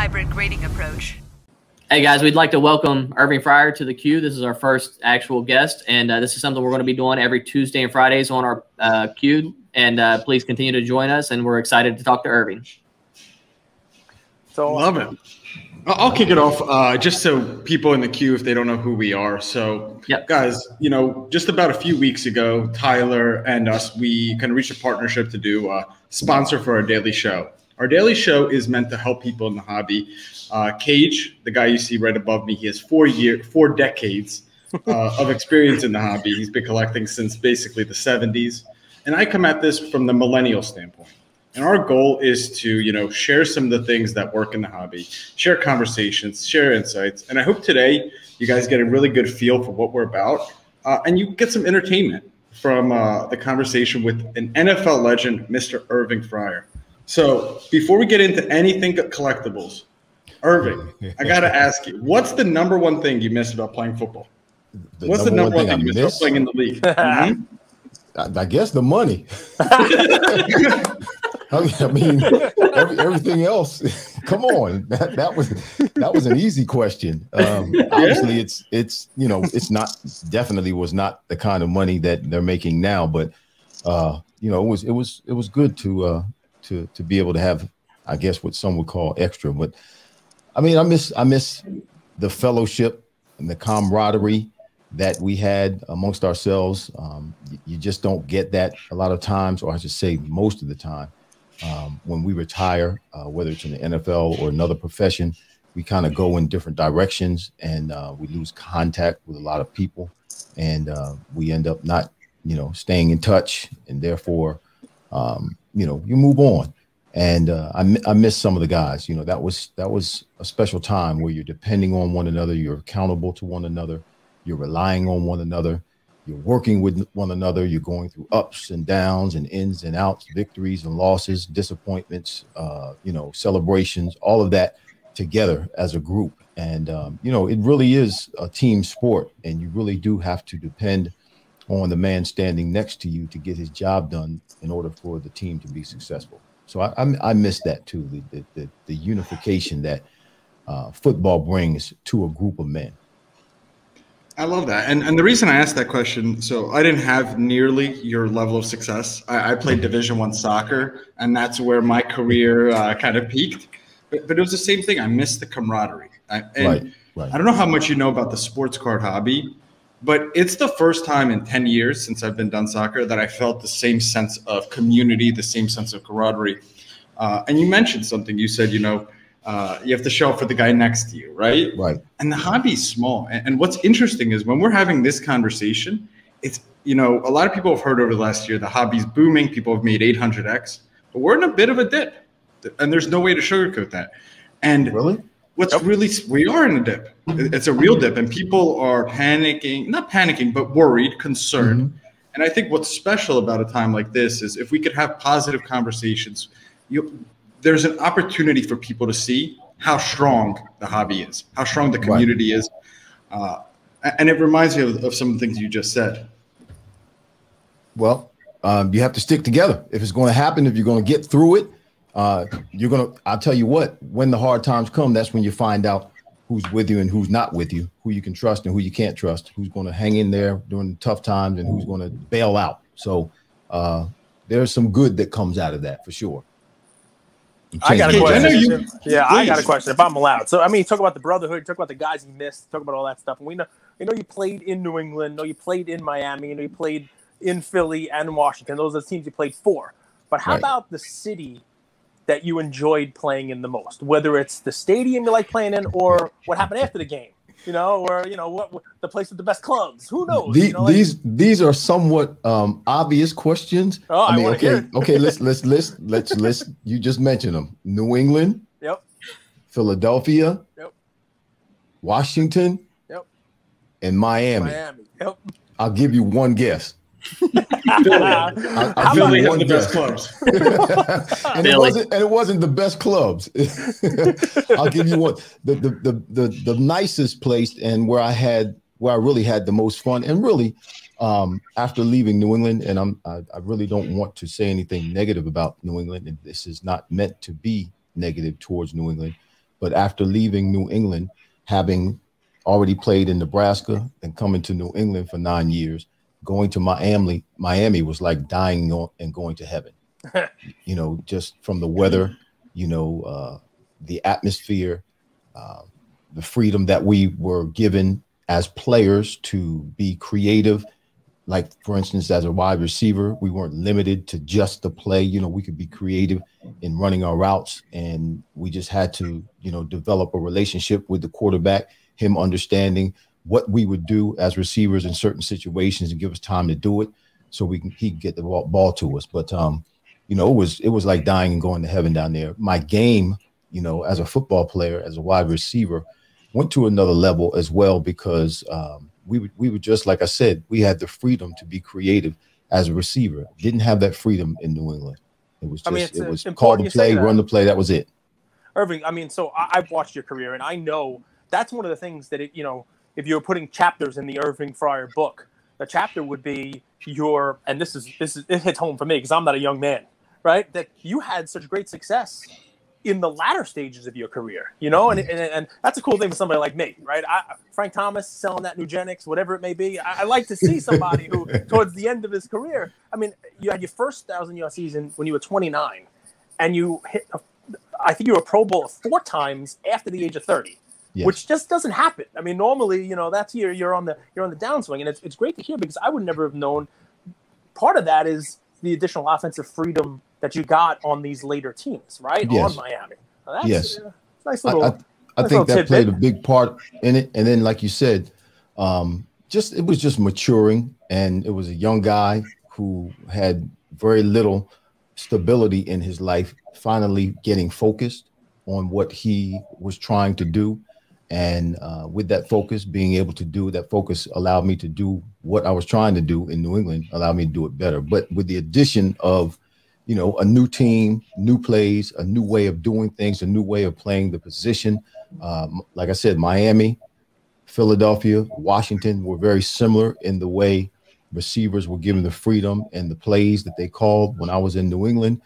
hybrid grading approach. Hey guys, we'd like to welcome Irving Fryar to the Q. This is our first actual guest, and this is something we're going to be doing every Tuesday and Fridays on our Q. And please continue to join us, and we're excited to talk to Irving. So love it. I'll kick it off just so people in the queue, if they don't know who we are. So, guys, you know, just about a few weeks ago, Tyler and us, we kind of reached a partnership to do a sponsor for our daily show. Our daily show is meant to help people in the hobby. Cage, the guy you see right above me, he has 4 decades of experience in the hobby. He's been collecting since basically the 70s. And I come at this from the millennial standpoint. And our goal is to, you know, share some of the things that work in the hobby, share conversations, share insights. And I hope today you guys get a really good feel for what we're about. And you get some entertainment from the conversation with an NFL legend, Mr. Irving Fryar. So before we get into anything collectibles, Irving, I got to ask you, what's the number one thing you miss about playing football? What's the number one thing you miss about playing in the league? I guess the money. I mean, everything else. Come on, that was an easy question. Obviously, it's you know, it's not, definitely was not the kind of money that they're making now. But you know, it was good to be able to have, I guess, what some would call extra. But I mean, I miss the fellowship and the camaraderie that we had amongst ourselves. You just don't get that a lot of times, or I should say most of the time. When we retire, whether it's in the NFL or another profession, we kind of go in different directions, and we lose contact with a lot of people, and we end up not, you know, staying in touch, and therefore, you know, you move on. And I miss some of the guys. You know, that was a special time where you're depending on one another, you're accountable to one another, you're relying on one another. You're working with one another. You're going through ups and downs and ins and outs, victories and losses, disappointments, you know, celebrations, all of that together as a group. And, you know, it really is a team sport, and you really do have to depend on the man standing next to you to get his job done in order for the team to be successful. So I miss that too, the unification that football brings to a group of men. I love that. And the reason I asked that question, so I didn't have nearly your level of success. I played Division I soccer, and that's where my career kind of peaked. But it was the same thing. I missed the camaraderie. Right. I don't know how much you know about the sports card hobby, but it's the first time in 10 years since I've been done soccer that I felt the same sense of community, the same sense of camaraderie. And you mentioned something. You said, you know, you have to show up for the guy next to you, right? Right. And the hobby's small. And what's interesting is when we're having this conversation, it's, you know, a lot of people have heard over the last year, the hobby's booming. People have made 800X, but we're in a bit of a dip, and there's no way to sugarcoat that. And really, we are in a dip. It's a real dip, and people are panicking, not panicking, but worried, concerned. Mm-hmm. And I think what's special about a time like this is if we could have positive conversations, there's an opportunity for people to see how strong the hobby is, how strong the community is. And it reminds me of some of the things you just said. Well, you have to stick together. If it's going to happen, if you're going to get through it, I'll tell you what, when the hard times come, that's when you find out who's with you and who's not with you, who you can trust and who you can't trust, who's going to hang in there during the tough times and who's going to bail out. So there's some good that comes out of that for sure. I got a question. I got a question, if I'm allowed. So, I mean, talk about the brotherhood, talk about the guys you missed, talk about all that stuff. And we know you played in New England, know you played in Miami, you played in Philly and Washington. Those are the teams you played for. But how about the city that you enjoyed playing in the most? Whether it's the stadium you like playing in or what happened after the game, you know, or, you know, what the place with the best clubs. Who knows? These are somewhat obvious questions. Oh, I mean, okay. Let's. You just mentioned them: New England. Yep. Philadelphia. Yep. Washington. Yep. And Miami. Yep. I'll give you one guess. I'll give you one of the best clubs. and it wasn't the best clubs. I'll give you one. The nicest place and where I really had the most fun, and really after leaving New England, and I really don't want to say anything negative about New England, and this is not meant to be negative towards New England, But after leaving New England, having already played in Nebraska and coming to New England for 9 years, going to Miami was like dying and going to heaven. You know, just from the weather, you know, the atmosphere, the freedom that we were given as players to be creative. Like, for instance, as a wide receiver, we weren't limited to just the play. You know, we could be creative in running our routes, and we just had to, you know, develop a relationship with the quarterback, him understanding what we would do as receivers in certain situations and give us time to do it so he could get the ball to us. But, you know, it was like dying and going to heaven down there. My game, you know, as a football player, as a wide receiver, went to another level as well because we were just, like I said, we had the freedom to be creative as a receiver. Didn't have that freedom in New England. It was just, it was call the play, run the play. That was it. Irving, I mean, so I've watched your career, and I know that's one of the things that, you know, if you were putting chapters in the Irving Fryar book, the chapter would be and this it hits home for me because I'm not a young man, right? That you had such great success in the latter stages of your career, you know, and that's a cool thing for somebody like me, right? Frank Thomas selling that Nugenics, whatever it may be. I like to see somebody who, towards the end of his career, I mean, you had your first 1,000-yard season when you were 29, and you hit, I think you were a Pro Bowl 4 times after the age of 30, yes. Which just doesn't happen. I mean, normally, you know, that's you're on the downswing, and it's great to hear because I would never have known. Part of that is the additional offensive freedom that you got on these later teams, right? Yes. On Miami. Yes. Nice little. I think that played a big part in it. And then, like you said, it was just maturing, and it was a young guy who had very little stability in his life, finally getting focused on what he was trying to do. And with that focus, being able to do that focus allowed me to do what I was trying to do in New England, allowed me to do it better. But with the addition of, you know, a new team, new plays, a new way of doing things, a new way of playing the position. Like I said, Miami, Philadelphia, Washington were very similar in the way receivers were given the freedom and the plays that they called. When I was in New England,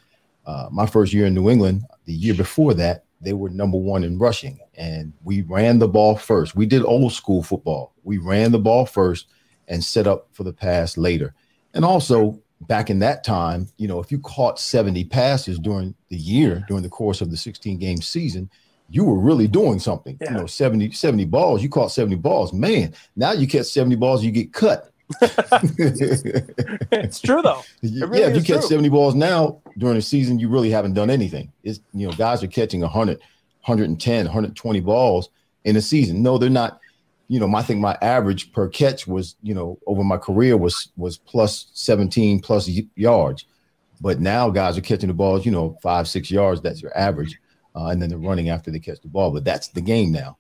my first year in New England, the year before that, they were #1 in rushing, and we ran the ball first. We did old school football. We ran the ball first and set up for the pass later. And also, back in that time, you know, if you caught 70 passes during the course of the 16-game season, you were really doing something. Yeah. You know, 70 balls, you caught 70 balls. Man, now you catch 70 balls, you get cut. It's true, though. Really, if you catch 70 balls now during the season, you really haven't done anything. It's, you know, guys are catching 100, 110, 120 balls in a season. No, they're not. You know, I think my average per catch was, you know, over my career was plus 17 plus yards. But now guys are catching the balls, you know, 5-6 yards. That's your average. And then they're running after they catch the ball. But that's the game now.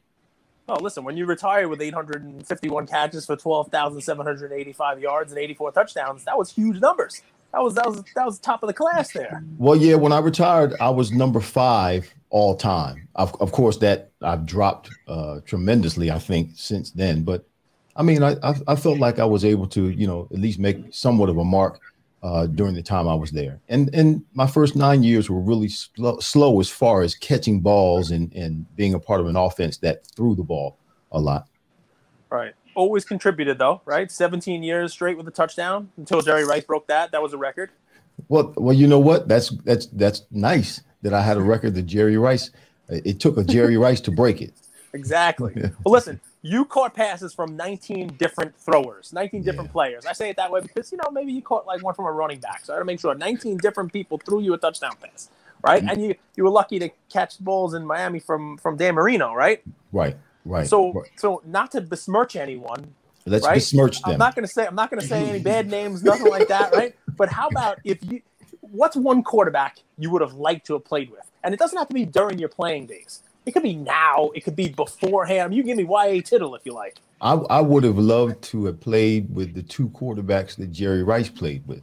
Oh, listen, when you retire with 851 catches for 12,785 yards and 84 touchdowns, that was huge numbers. That was top of the class there. Well, yeah, when I retired, I was #5 all time. Of course, that I've dropped tremendously, I think, since then. But I mean, I felt like I was able to, you know, at least make somewhat of a mark during the time I was there. And my first 9 years were really slow as far as catching balls and being a part of an offense that threw the ball a lot. Right. Always contributed, though, right? 17 years straight with a touchdown until Jerry Rice broke that. That was a record. Well, you know what? That's nice that I had a record that Jerry Rice. It took a Jerry Rice to break it. Exactly. Well, listen, you caught passes from 19 different throwers, 19 different players. I say it that way because, you know, maybe you caught like one from a running back. So I got to make sure 19 different people threw you a touchdown pass, right? Mm-hmm. And you were lucky to catch balls in Miami from Dan Marino, right? Right. So not to besmirch anyone. Let's besmirch them. I'm not going to say any bad names, nothing like that, right? But how about what's one quarterback you would have liked to have played with? And it doesn't have to be during your playing days. It could be now. It could be beforehand. You give me Y.A. Tittle if you like. I would have loved to have played with the 2 quarterbacks that Jerry Rice played with.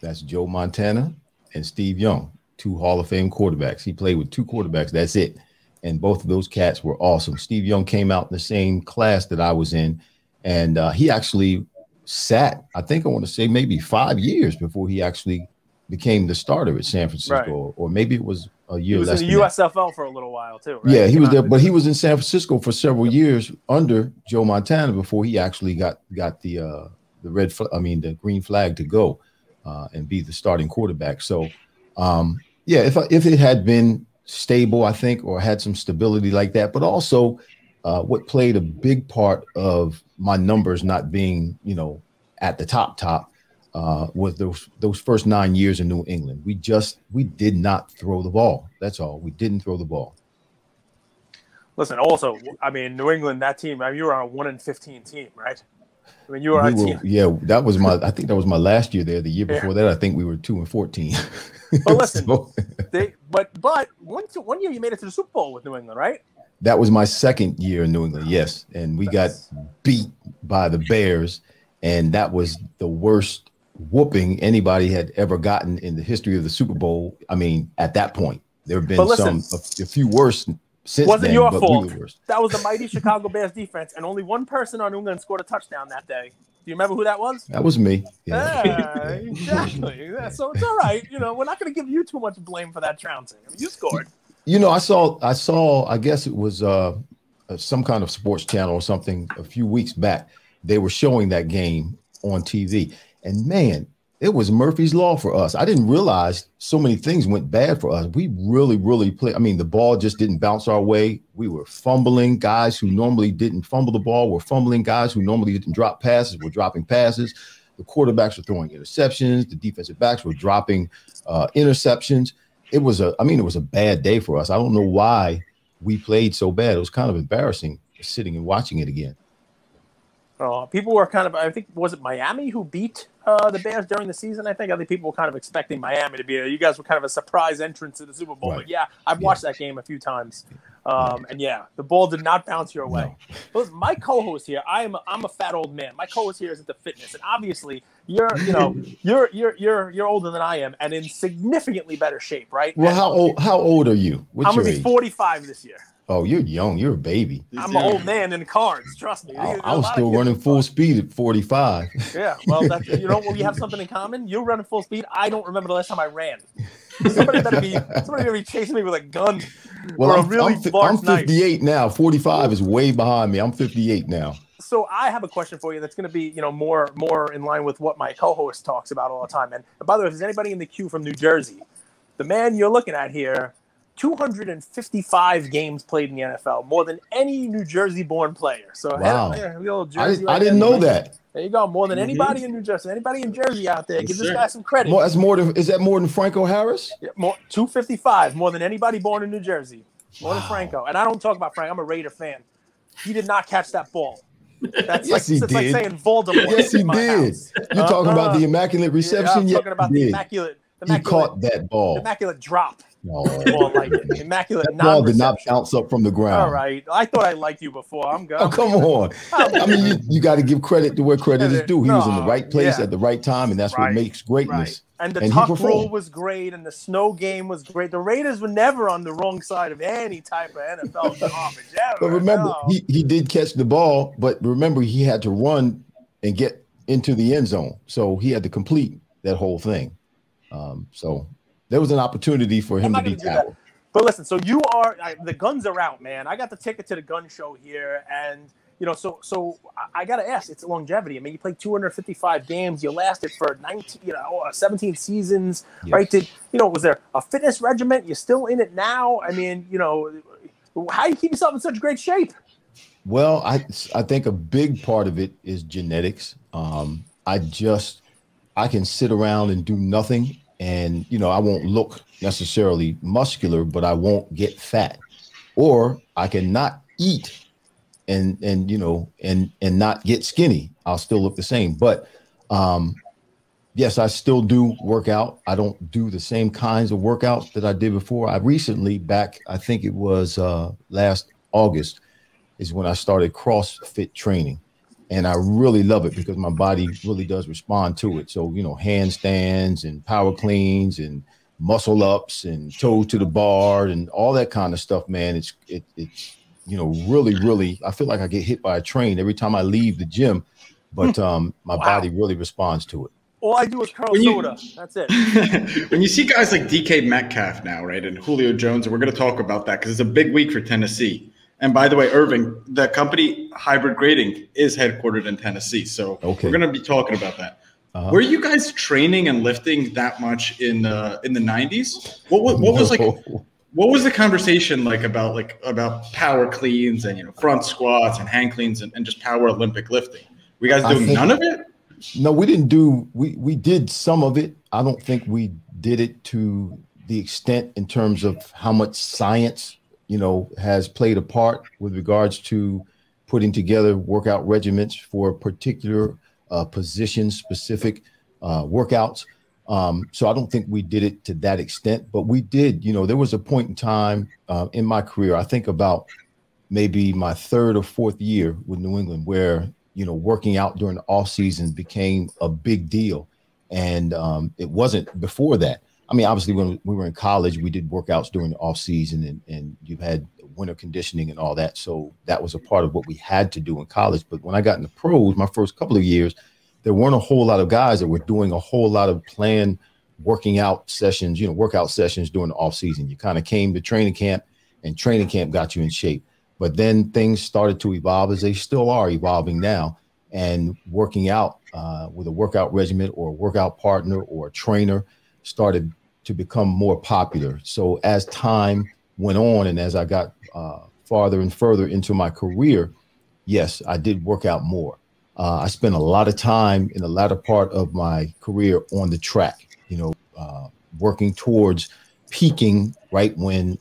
That's Joe Montana and Steve Young, 2 Hall of Fame quarterbacks. He played with 2 quarterbacks. That's it. And both of those cats were awesome. Steve Young came out in the same class that I was in. And he actually sat, I think I want to say maybe 5 years before he actually became the starter at San Francisco. Right. Or maybe it was a year less. He was in the USFL for a little while too, right? Yeah, he was there, but he was in San Francisco for several years under Joe Montana before he actually got the green flag to go and be the starting quarterback. So, if it had been stable, I think, or had some stability like that, but also what played a big part of my numbers not being, at the top was those first 9 years in New England. We did not throw the ball. That's all. We didn't throw the ball. Listen, also, I mean, New England, that team, I mean, you were on a 1-15 team, right? I mean, you were on a team. Yeah, I think that was my last year there. The year before that, I think we were 2-14. But listen, but one year you made it to the Super Bowl with New England, right? That was my second year in New England, yes. And we got beat by the Bears, and that was the worst whooping anybody had ever gotten in the history of the Super Bowl. I mean, at that point, there have been a few worse since wasn't then, your but fault. We were worse. That was the mighty Chicago Bears defense, and only one person on New England scored a touchdown that day. Do you remember who that was? That was me. Yeah, exactly. Yeah, so it's all right. We're not going to give you too much blame for that trouncing. I mean, you scored. I saw. I guess it was some kind of sports channel or something a few weeks back. They were showing that game on TV, and man, it was Murphy's Law for us. I didn't realize so many things went bad for us. We really, really played. I mean, the ball just didn't bounce our way. We were fumbling. Guys who normally didn't fumble the ball were fumbling. Guys who normally didn't drop passes were dropping passes. The quarterbacks were throwing interceptions. The defensive backs were dropping interceptions. It was a bad day for us. I don't know why we played so bad. It was kind of embarrassing sitting and watching it again. People were kind of, I think, was it Miami who beat the Bears during the season? I think people were kind of expecting Miami to be there. You guys were kind of a surprise entrance to the Super Bowl. Right. But yeah, I've watched that game a few times. And yeah, the ball did not bounce your way. No. But my co-host here, I'm a fat old man. My co-host here is into fitness, and obviously you're older than I am and in significantly better shape, right? Well, how old are you? What's I'm gonna be 45 this year. Oh, you're young. You're a baby. I'm an old man in cards. Trust me. I was still running full speed at 45. Yeah. Well, that's, we have something in common. You're running full speed. I don't remember the last time I ran. Somebody better be chasing me with a gun. Well, I'm 58 now. 45 is way behind me. I'm 58 now. So I have a question for you that's going to be, more in line with what my co-host talks about all the time. And by the way, if there's anybody in the queue from New Jersey, the man you're looking at here, 255 games played in the NFL, more than any New Jersey-born player. So wow. I didn't know that. There you go. More than anybody in New Jersey. Anybody in Jersey out there, give this guy some credit. Is that more than Franco Harris? Yeah, 255, more than anybody born in New Jersey. More than Franco. And I don't talk about Franco. I'm a Raider fan. He did not catch that ball. That's yes, he did. Like saying Voldemort. Yes, he did. You're talking about the immaculate reception? Yeah, I'm talking about the immaculate. He caught that ball. The immaculate drop. No. Immaculate that ball did not bounce up from the ground. All right. I thought I liked you before. I'm good. Oh, come on. I mean, you got to give credit to where credit is due. He was in the right place at the right time, and that's what makes greatness. Right. And the tuck rule was great, and the snow game was great. The Raiders were never on the wrong side of any type of NFL garbage. But remember, he did catch the ball, but remember, he had to run and get into the end zone. So he had to complete that whole thing. So there was an opportunity for him to be tackled. But listen, so the guns are out, man. I got the ticket to the gun show here, and so I got to ask, it's longevity. I mean, you played 255 games, you lasted for 17 seasons, right? Was there a fitness regimen? You're still in it now. I mean, how do you keep yourself in such great shape? Well, I think a big part of it is genetics. I can sit around and do nothing. And, I won't look necessarily muscular, but I won't get fat, or I can not eat and not get skinny. I'll still look the same. But, yes, I still do work out. I don't do the same kinds of workouts that I did before. I recently I think it was last August is when I started CrossFit training. And I really love it because my body really does respond to it. So, handstands and power cleans and muscle ups and toes to the bar and all that kind of stuff, man. It's really, really, I feel like I get hit by a train every time I leave the gym, but my body really responds to it. All I do is curl soda. That's it. When you see guys like DK Metcalf now, right, and Julio Jones, and we're going to talk about that because it's a big week for Tennessee. And by the way, Irving, the company Hybrid Grading is headquartered in Tennessee, so we're going to be talking about that. Were you guys training and lifting that much in the 90s? What was the conversation like about power cleans and front squats and hang cleans and just power Olympic lifting? Were you guys doing none of it? No, we didn't do. We did some of it. I don't think we did it to the extent in terms of how much science has played a part with regards to putting together workout regimens for particular position-specific workouts. So I don't think we did it to that extent, but we did. There was a point in time in my career, I think about maybe my third or fourth year with New England, where working out during the off season became a big deal, and it wasn't before that. I mean, obviously, when we were in college, we did workouts during the off season, and you had winter conditioning and all that. So that was a part of what we had to do in college. But when I got in the pros, my first couple of years, there weren't a whole lot of guys that were doing a whole lot of planned working out sessions, workout sessions during the off season. You kind of came to training camp, and training camp got you in shape. But then things started to evolve, as they still are evolving now, and working out with a workout regimen or a workout partner or a trainer started to become more popular. So as time went on and as I got farther and further into my career, yes, I did work out more. I spent a lot of time in the latter part of my career on the track, working towards peaking right when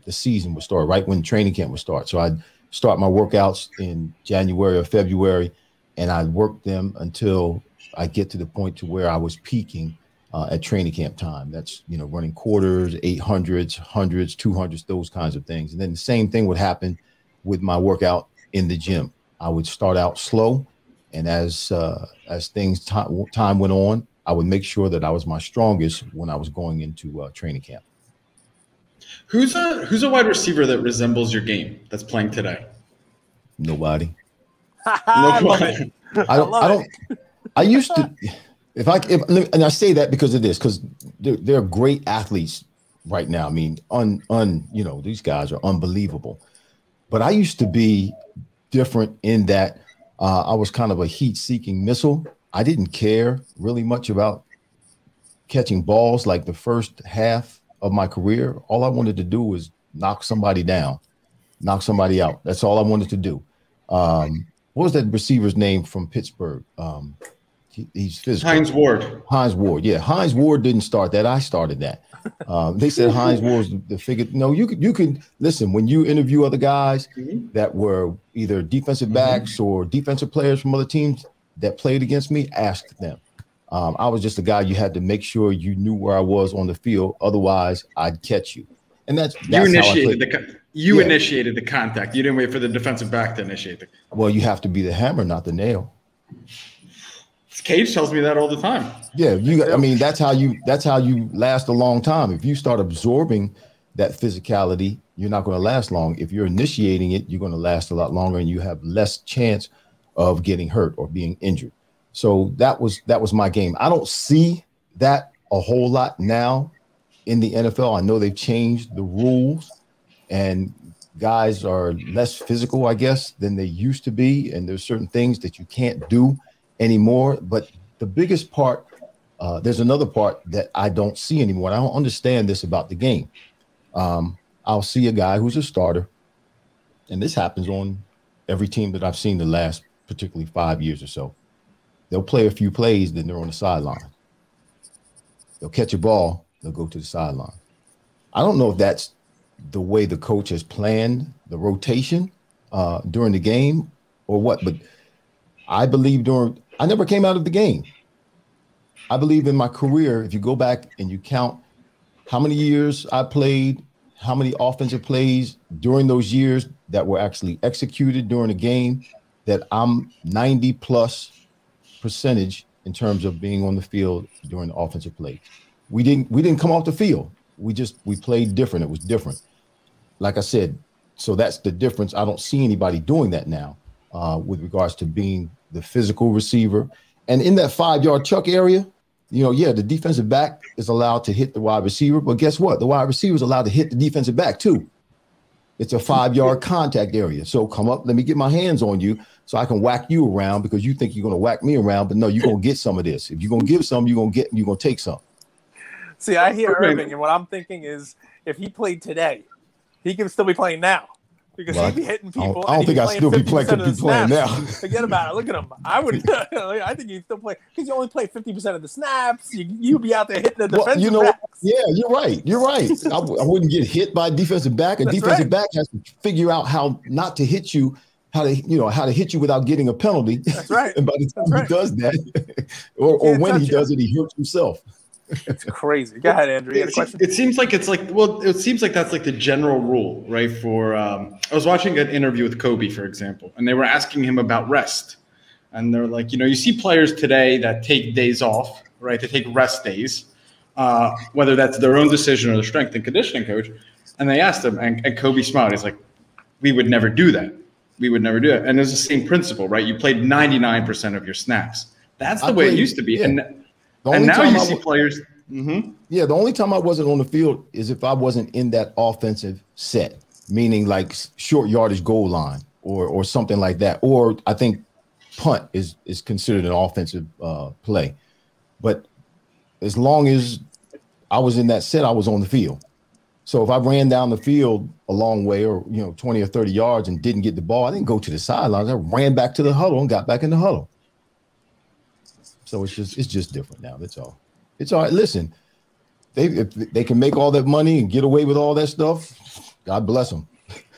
the season would start, right when training camp would start. So I'd start my workouts in January or February, and I'd work them until I get to the point to where I was peaking at training camp time. That's, running quarters, 800s, 100s, 200s, those kinds of things. And then the same thing would happen with my workout in the gym. I would start out slow, and as time went on, I would make sure that I was my strongest when I was going into training camp. Who's a wide receiver that resembles your game that's playing today? Nobody. I love it. I used to, and I say that because of this, because they're great athletes right now. I mean, these guys are unbelievable. But I used to be different in that I was kind of a heat-seeking missile. I didn't care really much about catching balls like the first half of my career. All I wanted to do was knock somebody down, knock somebody out. That's all I wanted to do. What was that receiver's name from Pittsburgh? He's physical. Hines Ward. Yeah, Hines Ward didn't start that. I started that. They said Hines Ward was the figure. No, you can listen when you interview other guys that were either defensive backs or defensive players from other teams that played against me. Ask them. I was just a guy you had to make sure you knew where I was on the field. Otherwise, I'd catch you. And that's you initiated initiated the contact. You didn't wait for the defensive back to initiate the. Well, you have to be the hammer, not the nail. Cage tells me that all the time. Yeah, I mean, that's how you last a long time. If you start absorbing that physicality, you're not going to last long. If you're initiating it, you're going to last a lot longer, and you have less chance of getting hurt or being injured. So that was my game. I don't see that a whole lot now in the NFL. I know they've changed the rules, and guys are less physical, I guess, than they used to be, and there's certain things that you can't do anymore. But the biggest part, there's another part that I don't see anymore. I don't understand this about the game. I'll see a guy who's a starter, and this happens on every team that I've seen the last particularly 5 years or so. They'll play a few plays, then they're on the sideline. They'll catch a ball, they'll go to the sideline. I don't know if that's the way the coach has planned the rotation during the game or what, but I believe I never came out of the game. I believe in my career, if you go back and you count how many years I played, how many offensive plays during those years that were actually executed during a game, that I'm 90+ percentage in terms of being on the field during the offensive play. We didn't come off the field. We played different. It was different. Like I said, so that's the difference. I don't see anybody doing that now with regards to being the physical receiver And in that 5-yard chuck area, the defensive back is allowed to hit the wide receiver. But guess what? The wide receiver is allowed to hit the defensive back too. It's a 5-yard contact area. So come up, let me get my hands on you so I can whack you around because you think you're going to whack me around. But no, you're going to get some of this. If you're going to give some, you're going to take some. See, I hear Irving, and what I'm thinking is if he played today, he can still be playing now. Because he'd be hitting people. I don't think I'd still be playing now. Forget about it. Look at him. I would. I think he'd still play because you only play 50% of the snaps. You'd be out there hitting the defensive backs. Yeah, you're right. I wouldn't get hit by a defensive back. A defensive back has to figure out how not to hit you, how to hit you without getting a penalty. That's right. And by the time he does that, or when he does it, he hurts himself. It's crazy. Go ahead, Andrew. You had a question? It seems like that's like the general rule, right? For I was watching an interview with Kobe, for example, and they were asking him about rest, and they're like, you see players today that take days off, right? They take rest days, whether that's their own decision or the strength and conditioning coach. And they asked him, and Kobe smiled. He's like, "We would never do that. We would never do it." And it's the same principle, right? You played 99% of your snaps. That's the way it used to be, yeah. And now you see players. Mm-hmm. Yeah, the only time I wasn't on the field is if I wasn't in that offensive set, meaning like short yardage goal line or something like that. Or I think punt is considered an offensive play. But as long as I was in that set, I was on the field. So if I ran down the field a long way or 20 or 30 yards and didn't get the ball, I didn't go to the sidelines. I ran back to the huddle and got back in the huddle. So it's just different now. That's all. It's all right. Listen, if they can make all that money and get away with all that stuff, God bless them.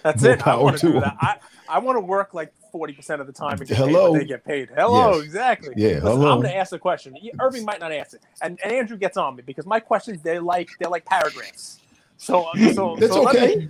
That's it. I want to do that. I want to work like 40% of the time and get paid what they get paid. Hello, yes. Exactly. Yeah, listen, hello. I'm going to ask a question. Irving might not answer, and Andrew gets on me because my questions they're like paragraphs. So that's okay.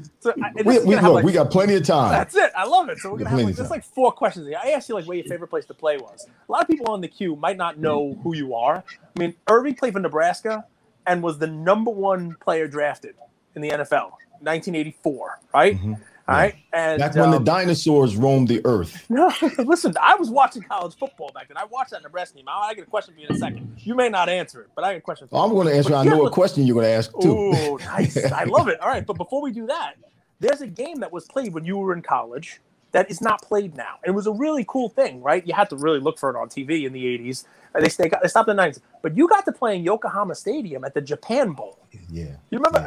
We got plenty of time. That's it. I love it. So we're gonna have there's like 4 questions. I asked you like where your favorite place to play was. A lot of people on the queue might not know who you are. I mean, Irving played for Nebraska and was the #1 player drafted in the NFL, 1984. Right. Mm-hmm. All right. And that's when the dinosaurs roamed the earth. No, listen, I was watching college football back then. I watched that Nebraska game. I got a question for you in a second. You may not answer it, but I got a question for you. I'm going to answer. I know a question you're going to ask too. Oh, nice. I love it. All right. But before we do that, there's a game that was played when you were in college that is not played now. It was a really cool thing, right? You had to really look for it on TV in the 80s. They stopped in the 90s. But you got to play in Yokohama Stadium at the Japan Bowl. Yeah. You remember,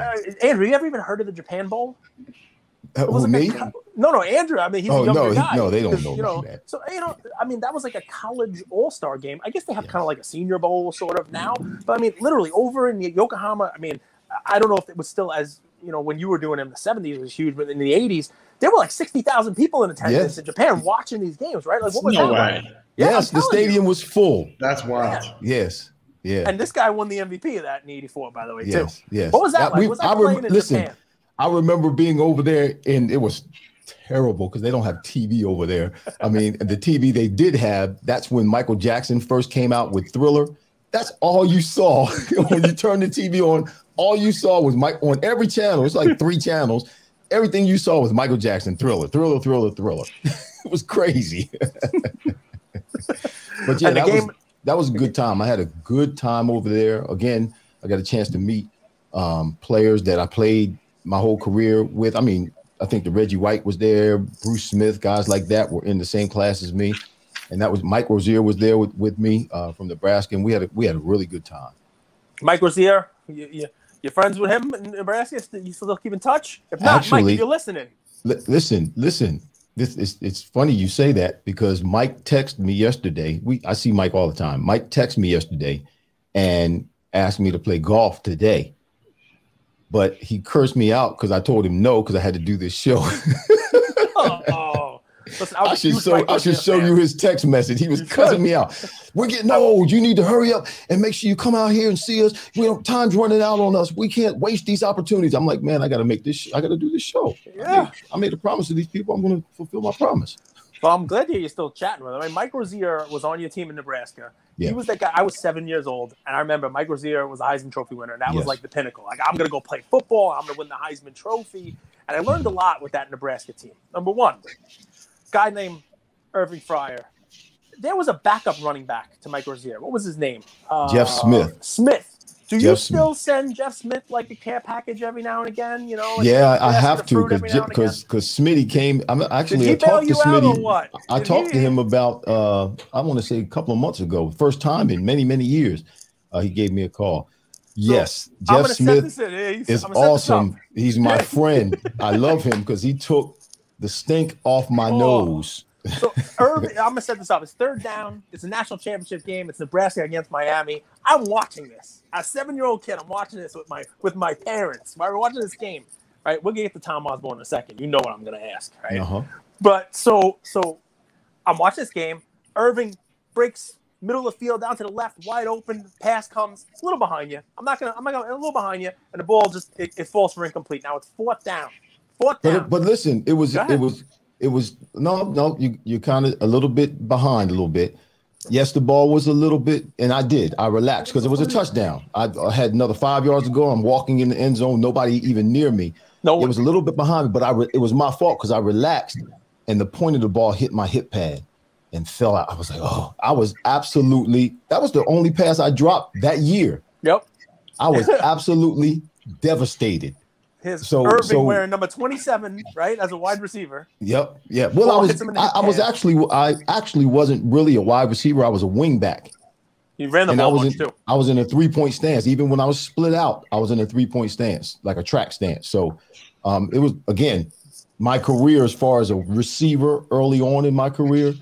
Andrew, you ever even heard of the Japan Bowl? Me? No, Andrew. I mean, he's a younger guy. No, they don't know that. So, I mean, that was like a college all-star game. I guess they have kind of like a Senior Bowl sort of now. But, I mean, literally over in Yokohama, I mean, I don't know if it was still as, when you were doing it in the 70s, it was huge. But in the 80s, there were like 60,000 people in attendance in Japan watching these games, right? Like, what was that like? Yes, the stadium was full. That's wild. Yeah. Yes. Yeah. And this guy won the MVP of that in '84, by the way, too. Yes. What was that like? Was that playing in Japan? I remember being over there, and it was terrible because they don't have TV over there. I mean, the TV they did have, that's when Michael Jackson first came out with Thriller. That's all you saw. When you turned the TV on, all you saw was Mike on every channel. It's like 3 channels. Everything you saw was Michael Jackson, Thriller. It was crazy. But yeah, that was a good time. I had a good time over there. Again, I got a chance to meet players that I played my whole career with. I mean, I think the Reggie White was there, Bruce Smith, guys like that were in the same class as me. And that was Mike Rozier was there with me from Nebraska, and we had a really good time. Mike Rozier, you're friends with him in Nebraska? You still keep in touch? If not, actually, Mike, if you're listening. Listen. It's funny you say that because Mike texted me yesterday. I see Mike all the time. Mike texted me yesterday and asked me to play golf today. But he cursed me out because I told him no because I had to do this show. Listen, I should show you his text message. He was cussing me out. We're getting old. You need to hurry up and make sure you come out here and see us. Time's running out on us. We can't waste these opportunities. I'm like, man, I got to make this. I got to do this show. Yeah, I made a promise to these people. I'm going to fulfill my promise. Well, I'm glad you're still chatting with him. I mean, Mike Rozier was on your team in Nebraska. Yeah. He was that guy. I was 7 years old, and I remember Mike Rozier was a Heisman Trophy winner, and that was like the pinnacle. Like, I'm going to go play football. I'm going to win the Heisman Trophy. And I learned a lot with that Nebraska team. Number one, guy named Irving Fryar. there was a backup running back to Mike Rozier. What was his name? Jeff Smith. Smith. Do you still send Jeff Smith like a care package every now and again? You know? Like yeah, I have to because Smitty came. I talked to Smitty. I talked to him about I want to say a couple of months ago, first time in many, many years. He gave me a call. Yes, Jeff Smith is awesome. He's my friend. I love him because he took the stink off my nose. So Irving, I'm gonna set this up. It's third down. It's a national championship game. It's Nebraska against Miami. I'm watching this. As a 7-year-old kid, I'm watching this with my parents. While we're watching this game, right? We'll get to Tom Osborne in a second. You know what I'm gonna ask, right? But so I'm watching this game. Irving breaks middle of the field down to the left, wide open. Pass comes a little behind you. I'm not gonna a little behind you, and the ball just it falls for incomplete. Now it's fourth down. But listen, it was no, you're kind of a little bit behind a little bit. Yes, the ball was a little bit, and I relaxed because it was a touchdown. I had another 5 yards to go. I'm walking in the end zone, nobody even near me. No, it was a little bit behind me, but it was my fault because I relaxed, and the point of the ball hit my hip pad and fell out. I was like, that was the only pass I dropped that year. Yep. I was absolutely devastated. Irving wearing number 27, right, as a wide receiver. Yep. Yeah. Well, I actually wasn't really a wide receiver. I was a wing back. You ran the ball too. I was in a 3-point stance. Even when I was split out, I was in a 3-point stance, like a track stance. So it was, again, my career as far as a receiver early on in my career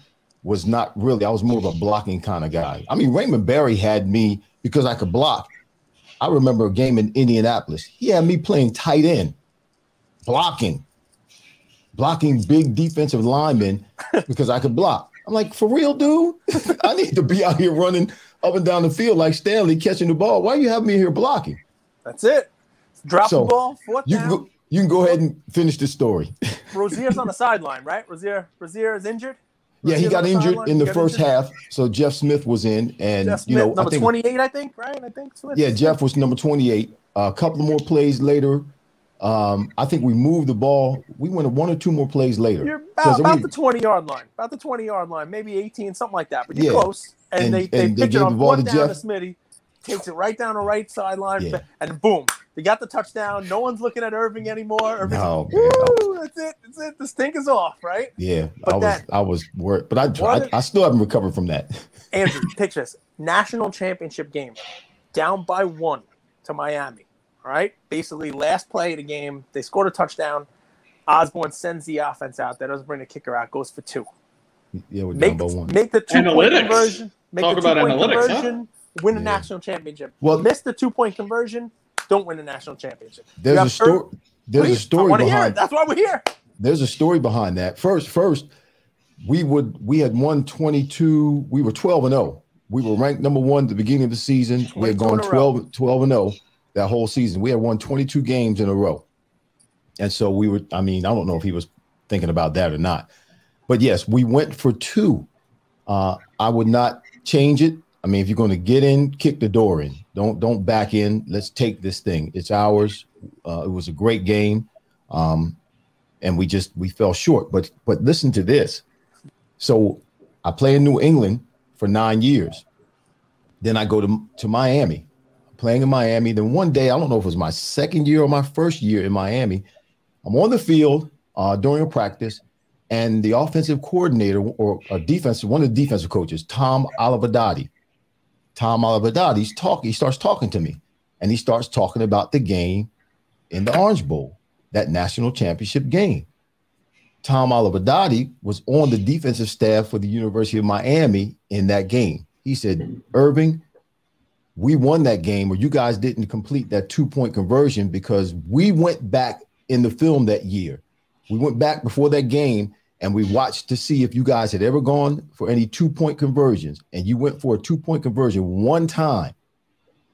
was not really. I was more of a blocking kind of guy. I mean, Raymond Berry had me because I could block. I remember a game in Indianapolis. He had me playing tight end, blocking big defensive linemen because I could block. I'm like, for real, dude? I need to be out here running up and down the field like Stanley catching the ball. Why are you having me here blocking? That's it. Drop the ball, fourth down. You can go ahead and finish the story. Rozier's on the sideline, right? Rozier is injured? Yeah, he got injured in the first half, so Jeff Smith was in, and Jeff Smith, number 28, I think, right? Yeah, Jeff was number 28. A couple more plays later, I think we moved the ball. We went 1 or 2 more plays later. You're about the 20-yard line, maybe 18, something like that. But you're close, and they pitch it on fourth down to Smitty, takes it right down the right sideline, and boom. They got the touchdown. No one's looking at Irving anymore. Irving's that's it. The stink is off, right? Yeah, but I was worried, but I still haven't recovered from that. Andrew, picture this. National championship game. Down by 1 to Miami. All right? Basically, last play of the game. They scored a touchdown. Osborne sends the offense out. That doesn't bring the kicker out. Goes for 2. Yeah, we're down by 1. Make the 2-point conversion. Win the national championship. Well, miss the 2-point conversion. Don't win the national championship. There's a story behind. That's why we're here. There's a story behind that. First, we had won 22. We were 12-0. We were ranked number 1 at the beginning of the season. We had gone 12-0 that whole season. We had won 22 games in a row. And so we were. I mean, I don't know if he was thinking about that or not, but yes, we went for 2. I would not change it. I mean, if you're going to get in, kick the door in. Don't back in. Let's take this thing. It's ours. It was a great game, and we fell short. But listen to this. So I play in New England for 9 years. Then I go to Miami, playing in Miami. Then one day, I don't know if it was my second year or my first year in Miami, I'm on the field during a practice, and the offensive coordinator or one of the defensive coaches, Tom Olivadotti, he starts talking to me, and he starts talking about the game in the Orange Bowl, that national championship game. Tom Olivadotti was on the defensive staff for the University of Miami in that game. He said, Irving, we won that game, or you guys didn't complete that 2-point conversion because we went back in the film that year. We went back before that game and we watched to see if you guys had ever gone for any 2-point conversions, and you went for a 2-point conversion one time,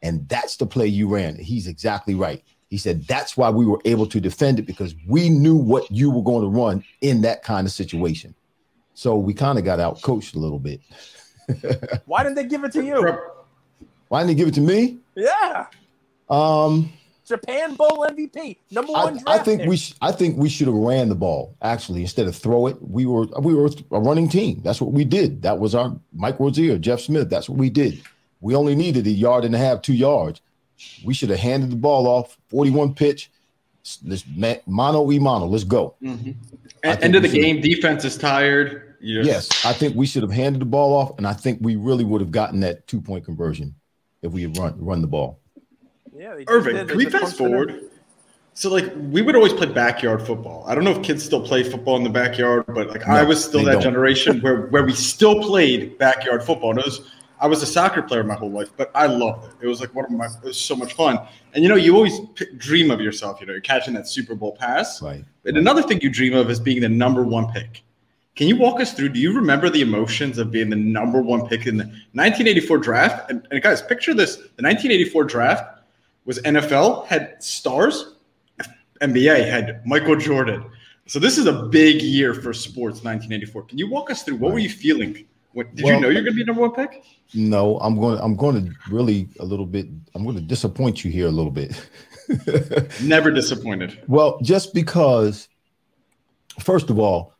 and that's the play you ran. He's exactly right. He said that's why we were able to defend it, because we knew what you were going to run in that kind of situation. So we kind of got out-coached a little bit. Why didn't they give it to you? Why didn't they give it to me? Yeah. Japan Bowl MVP, number one draft I think pick. I think we should have ran the ball actually instead of throw it. We were a running team. That's what we did. That was our Mike Rozier, Jeff Smith. That's what we did. We only needed 1.5 yards, 2 yards. We should have handed the ball off. 41 pitch. Let's mano y mano. Let's go. Mm-hmm. End of the game. Defense is tired. Yes, I think we should have handed the ball off, and I think we really would have gotten that 2-point conversion if we had run the ball. Yeah, Irving, can we fast forward? So, like, we would always play backyard football. I don't know if kids still play football in the backyard, but like, no, I was still that generation where we still played backyard football. And I was a soccer player my whole life, but I loved it. It was like it was so much fun. And you always dream of yourself. You're catching that Super Bowl pass. Right. And another thing you dream of is being the number one pick. Can you walk us through? Do you remember the emotions of being the number one pick in the 1984 draft? And guys, picture this: the 1984 draft was NFL, had stars. NBA had Michael Jordan. So this is a big year for sports, 1984. Can you walk us through what were you feeling? Did you know you're going to be number one pick? No, I'm going to really I'm going to disappoint you here a little bit. Never disappointed. Well, just because, first of all,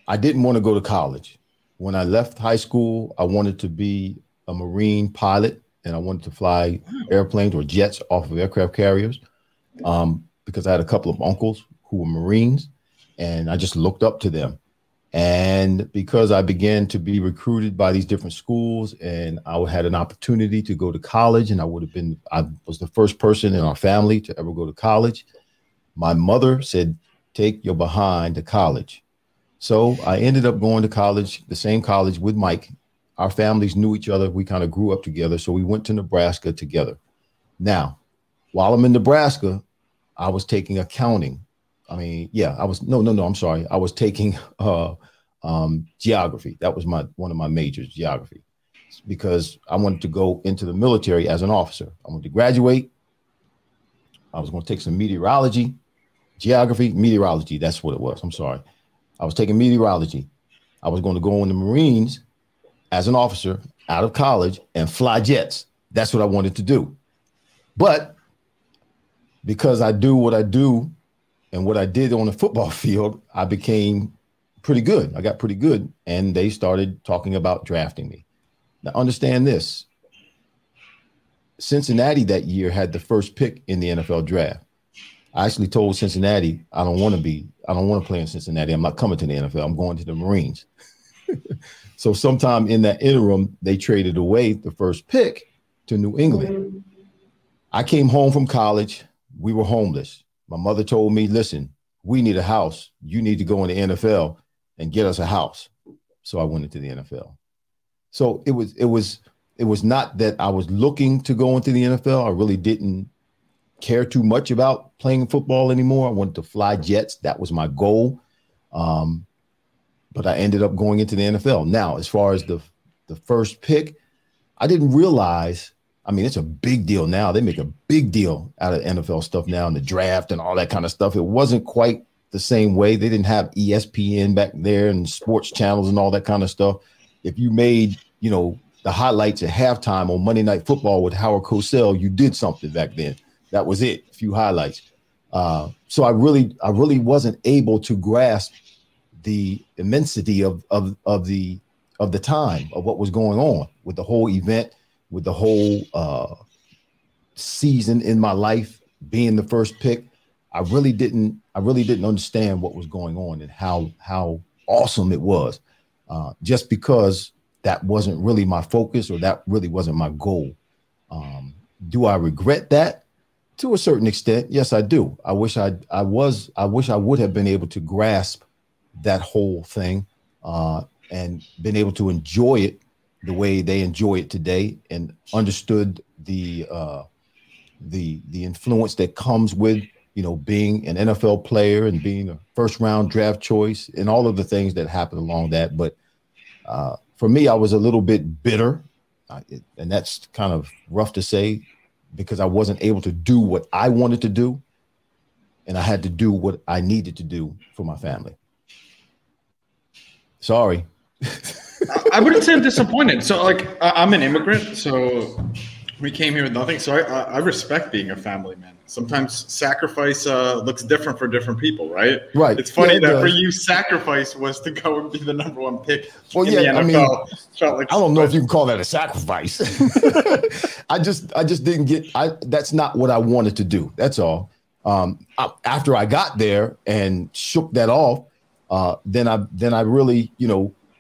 I didn't want to go to college. When I left high school, I wanted to be a Marine pilot, and I wanted to fly airplanes or jets off of aircraft carriers. Because I had a couple of uncles who were Marines, and I just looked up to them. And because I began to be recruited by these different schools, and I had an opportunity to go to college, and I was the first person in our family to ever go to college. My mother said, take your behind to college. So I ended up going to college, the same college with Mike. Our families knew each other. We kind of grew up together. So we went to Nebraska together. Now, while I'm in Nebraska, I was taking accounting. I'm sorry. I was taking geography. That was one of my majors, geography, because I wanted to go into the military as an officer. I wanted to graduate. I was going to take some meteorology, geography, meteorology. That's what it was. I'm sorry. I was taking meteorology. I was going to go in the Marines as an officer out of college and fly jets. That's what I wanted to do. But because I do what I do and what I did on the football field, I became pretty good. I got pretty good, and they started talking about drafting me. Now, understand this. Cincinnati that year had the first pick in the NFL draft. I actually told Cincinnati, I don't want to play in Cincinnati. I'm not coming to the NFL. I'm going to the Marines. So sometime in that interim, they traded away the first pick to New England. I came home from college. We were homeless. My mother told me, listen, we need a house. You need to go in the NFL and get us a house. So I went into the NFL. So it was not that I was looking to go into the NFL. I really didn't care too much about playing football anymore. I wanted to fly jets. That was my goal. But I ended up going into the NFL. Now, as far as the first pick, I didn't realize, it's a big deal now. They make a big deal out of NFL stuff now in the draft and all that kind of stuff. It wasn't quite the same way. They didn't have ESPN back there and sports channels and all that kind of stuff. If you made, the highlights at halftime on Monday Night Football with Howard Cosell, you did something back then. That was it, a few highlights. So I really wasn't able to grasp the immensity of the time of what was going on with the whole event, with the whole season in my life being the first pick. I really didn't understand what was going on and how awesome it was, just because that wasn't really my focus, or that really wasn't my goal. Do I regret that? To a certain extent, yes, I do. I wish I would have been able to grasp that whole thing and been able to enjoy it the way they enjoy it today, and understood the influence that comes with, being an NFL player and being a first round draft choice and all of the things that happened along that. But for me, I was a little bit bitter, and that's kind of rough to say, because I wasn't able to do what I wanted to do, and I had to do what I needed to do for my family. Sorry. I wouldn't say I'm disappointed. So, I'm an immigrant. So We came here with nothing, so I respect being a family man. Sometimes sacrifice looks different for different people, right? Right. It's funny that for you, sacrifice was to go and be the #1 pick in the NFL. I mean, I don't know if you can call that a sacrifice. I just didn't get. That's not what I wanted to do. That's all. After I got there and shook that off, then I really,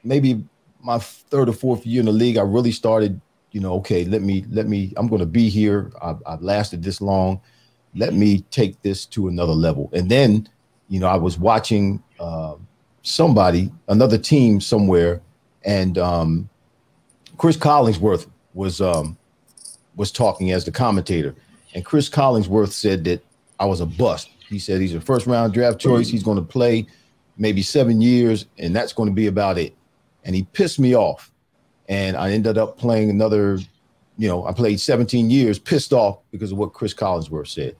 maybe my 3rd or 4th year in the league, I really started. Okay, let me, I'm going to be here. I've lasted this long. Let me take this to another level. And then, I was watching another team somewhere, and Chris Collinsworth was talking as the commentator. And Chris Collinsworth said that I was a bust. He said he's a 1st-round draft choice. He's going to play maybe 7 years, and that's going to be about it. And he pissed me off. And I ended up playing another, I played 17 years, pissed off because of what Chris Collinsworth said.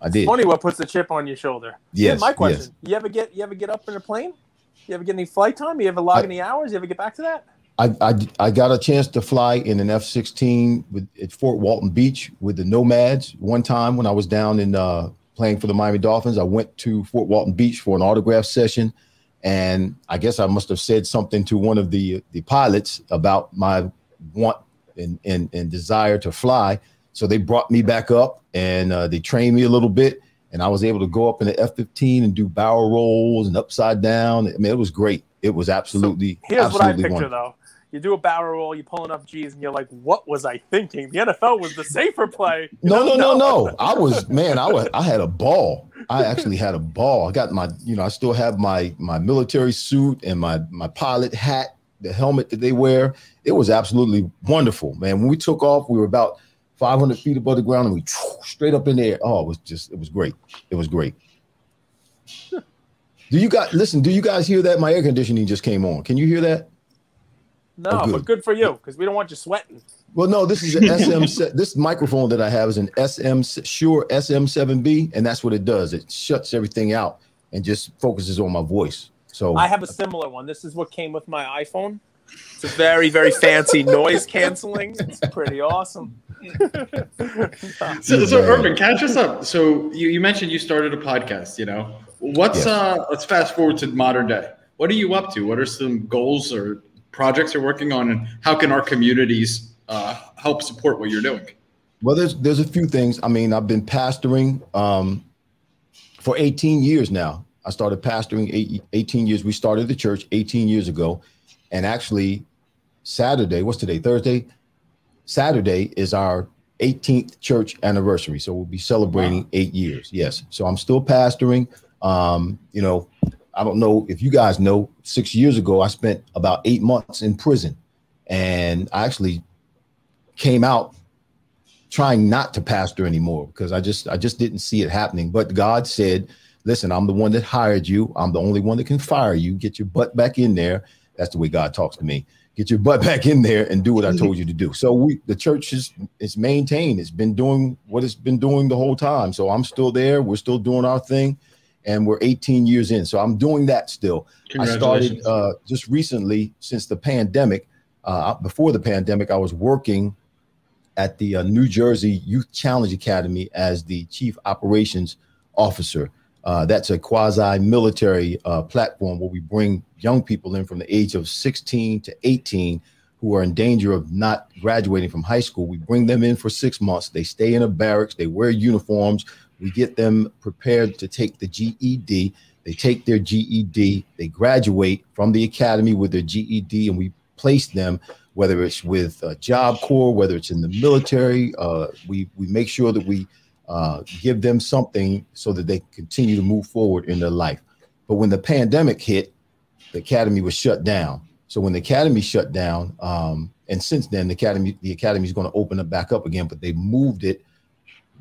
I did. It's funny what puts the chip on your shoulder. Yes. My question: You ever get up in a plane? You ever get any flight time? You ever log any hours? You ever get back to that? I got a chance to fly in an F-16 at Fort Walton Beach with the Nomads one time when I was down in playing for the Miami Dolphins. I went to Fort Walton Beach for an autograph session. And I guess I must have said something to one of the pilots about my want and desire to fly. So they brought me back up and they trained me a little bit. And I was able to go up in the F-15 and do barrel rolls and upside down. I mean, it was great. It was absolutely. So here's what I picture, wonderful. though. You do a barrel roll, you pull enough G's, and you're like, what was I thinking? The NFL was the safer play. No. I had a ball. I actually had a ball. I got my, I still have my military suit and my pilot hat, the helmet that they wear. It was absolutely wonderful, man. When we took off, we were about 500 feet above the ground and we straight up in the air. Oh, it was great. It was great. Do you guys hear that? My air conditioning just came on. Can you hear that? No, but good for you, because we don't want you sweating. Well, no, this is an this microphone that I have is an Shure SM7B, and that's what it does. It shuts everything out and just focuses on my voice. So I have a similar one. This is what came with my iPhone. It's a very, very fancy noise canceling. It's pretty awesome. So Irving, catch us up. So you mentioned you started a podcast. What's let's fast forward to modern day. What are you up to? What are some goals or projects you're working on, and how can our communities help support what you're doing? Well, there's a few things. I mean, I've been pastoring for 18 years now. I started pastoring 18 years. We started the church 18 years ago. And actually, Saturday, what's today? Thursday? Saturday is our 18th church anniversary. So we'll be celebrating 8 years. Yes. So I'm still pastoring. I don't know if you guys know, 6 years ago, I spent about 8 months in prison, and I actually came out trying not to pastor anymore because I just didn't see it happening. But God said, listen, I'm the one that hired you. I'm the only one that can fire you. Get your butt back in there. That's the way God talks to me. Get your butt back in there and do what I told you to do. So the church is maintained. It's been doing what it's been doing the whole time. So I'm still there. We're still doing our thing. And we're 18 years in. So I'm doing that still. I started just recently since the pandemic. Before the pandemic, I was working at the New Jersey Youth Challenge Academy as the chief operations officer. That's a quasi-military platform where we bring young people in from the age of 16 to 18 who are in danger of not graduating from high school. We bring them in for 6 months. They stay in a barracks. They wear uniforms. We get them prepared to take the GED. They take their GED. They graduate from the academy with their GED, and we place them, whether it's with Job Corps, whether it's in the military. We make sure that we give them something so that they continue to move forward in their life. But when the pandemic hit, the academy was shut down. So when the academy shut down, and since then the academy is going to open it back up again, but they moved it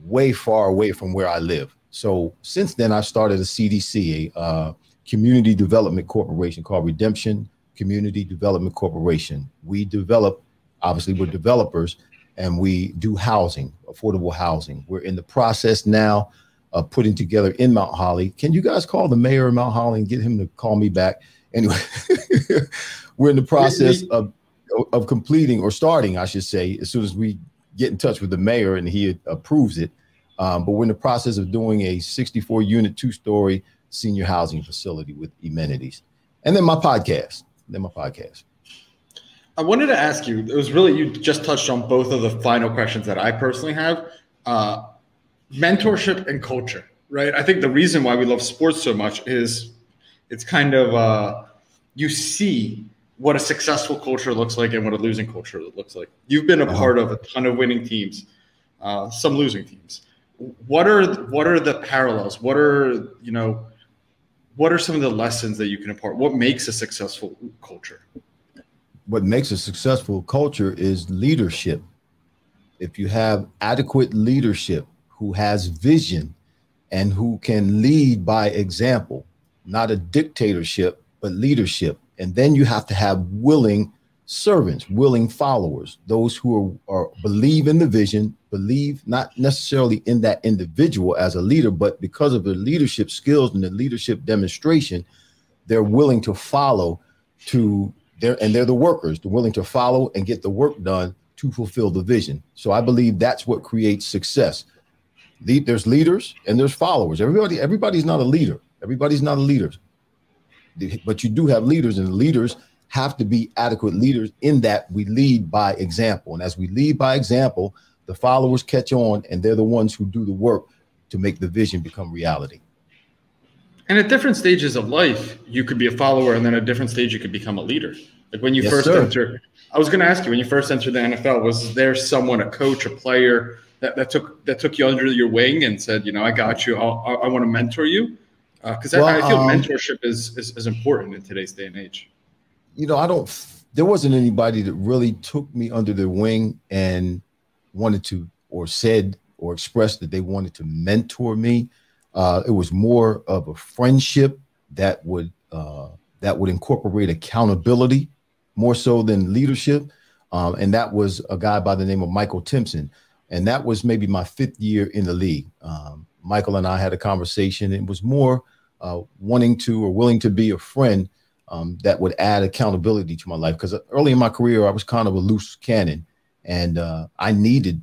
way far away from where I live. So since then, I've started a CDC, a community development corporation called Redemption Community Development Corporation. We develop, obviously we're developers, and we do housing, affordable housing. We're in the process now of putting together in Mount Holly. Can you guys call the mayor of Mount Holly and get him to call me back? Anyway, we're in the process of completing, or starting, I should say, as soon as we get in touch with the mayor and he approves it. But we're in the process of doing a 64-unit, 2-story senior housing facility with amenities. And then my podcast. I wanted to ask you, it was really, you just touched on both of the final questions that I personally have. Mentorship and culture, right? I think the reason why we love sports so much is it's kind of, you see what a successful culture looks like and what a losing culture looks like. You've been a part of a ton of winning teams, some losing teams. What are the parallels? What are some of the lessons that you can impart? What makes a successful culture? What makes a successful culture is leadership. If you have adequate leadership who has vision and who can lead by example, not a dictatorship, but leadership. And then you have to have willing servants, willing followers, those who are believe in the vision, believe not necessarily in that individual as a leader, but because of the leadership skills and the leadership demonstration, they're willing to follow and they're the workers. They're willing to follow and get the work done to fulfill the vision. So I believe that's what creates success. There's leaders and there's followers. Everybody's not a leader. Everybody's not a leader. But you do have leaders, and leaders have to be adequate leaders in that we lead by example. And as we lead by example, the followers catch on, and they're the ones who do the work to make the vision become reality. And at different stages of life, you could be a follower, and then at a different stage, you could become a leader. Like when you first enter, I was going to ask you, when you first entered the NFL, was there someone, a coach, a player that took you under your wing and said, I got you, I want to mentor you? Because I feel mentorship is important in today's day and age. There wasn't anybody that really took me under their wing and wanted to, or said, or expressed that they wanted to mentor me. It was more of a friendship that would incorporate accountability more so than leadership. And that was a guy by the name of Michael Timpson. And that was maybe my 5th year in the league. Michael and I had a conversation. It was more wanting to or willing to be a friend that would add accountability to my life. Because early in my career, I was kind of a loose cannon, and I needed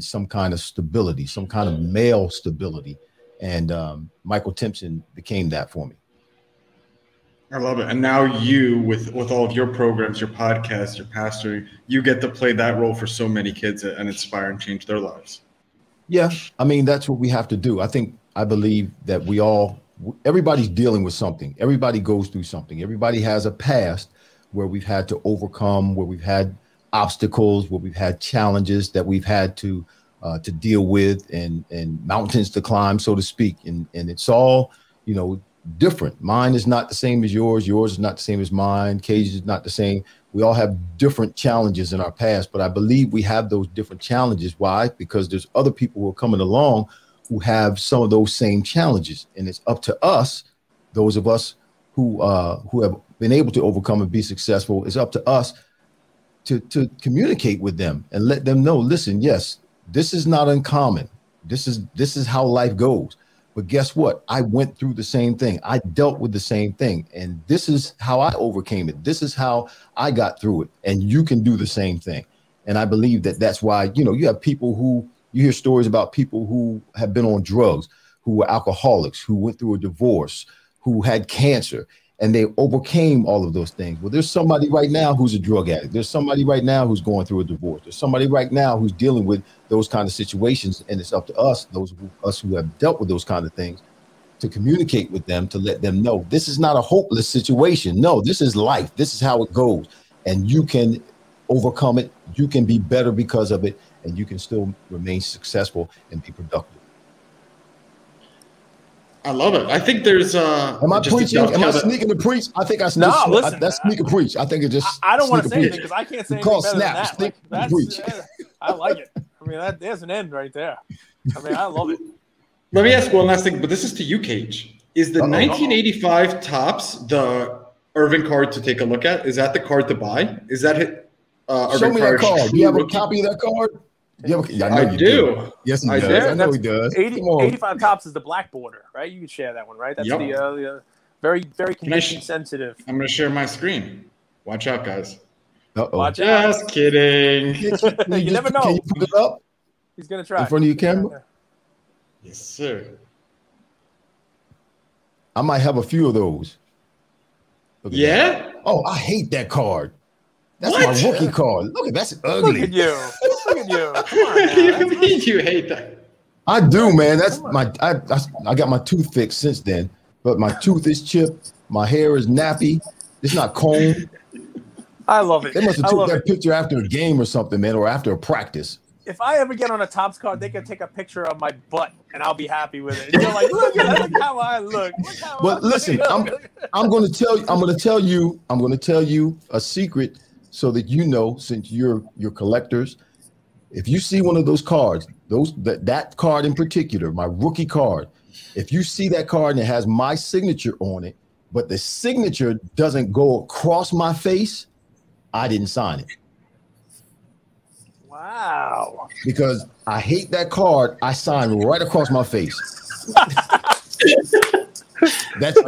some kind of stability, some kind of male stability. And Michael Timpson became that for me. I love it. And now you, with all of your programs, your podcast, your pastoring, you get to play that role for so many kids and inspire and change their lives. Yeah, I mean, that's what we have to do. I believe that everybody's dealing with something. Everybody goes through something. Everybody has a past where we've had to overcome, where we've had obstacles, where we've had challenges that we've had to deal with and mountains to climb, so to speak. And it's all, different. Mine is not the same as yours. Yours is not the same as mine. Cage is not the same. We all have different challenges in our past, but I believe we have those different challenges. Why? Because there's other people who are coming along who have some of those same challenges. And it's up to us, those of us who have been able to overcome and be successful, it's up to us to communicate with them and let them know, listen, yes, this is not uncommon. This is how life goes. But guess what? I went through the same thing. I dealt with the same thing. And this is how I overcame it. This is how I got through it. And you can do the same thing. And I believe that that's why, you have people you hear stories about people who have been on drugs, who were alcoholics, who went through a divorce, who had cancer, and they overcame all of those things. Well, there's somebody right now who's a drug addict. There's somebody right now who's going through a divorce. There's somebody right now who's dealing with those kind of situations. And it's up to us, us who have dealt with those kind of things, to communicate with them, to let them know this is not a hopeless situation. No, this is life. This is how it goes. And you can overcome it. You can be better because of it. And you can still remain successful and be productive. I love it. I think there's am I preaching? Am I sneaking to preach? I think I sneak. No, listen, that's sneak and preach. I think it just. I don't want to say anything because I can't say anything better snap, than that. Preach. I like it. I mean, there's an end right there. I mean, I love it. Let me ask one last thing, but this is to you, Cage. Is the 1985 Topps the Irving card to take a look at? Is that the card to buy? Is that it? Show me that card. Do you have a copy of that card? I do. Yes, he does. I know he does. 85 Topps is the black border, right? You can share that one, right? That's the very, very condition sensitive. I'm going to share my screen. Watch out, guys. Watch out. Just kidding. You never know. Can you put it up? He's going to try. In front of your camera? Yes, sir. I might have a few of those. Yeah? That. Oh, I hate that card. That's my rookie card. Look, that's ugly. Look at you. Look at you. What do you mean you hate that? I do, man. That's my. I got my tooth fixed since then, but my tooth is chipped. My hair is nappy. It's not combed. I love it. They must have took that picture after a game or something, man, or after a practice. If I ever get on a Topps card, they can take a picture of my butt, and I'll be happy with it. And you're like, look how I look. But listen, I'm going to tell you a secret so that you know, since you're collectors. If you see one of those cards, that card in particular, my rookie card, if you see that card and it has my signature on it, but the signature doesn't go across my face, I didn't sign it. Wow. Because I hate that card. I sign right across my face.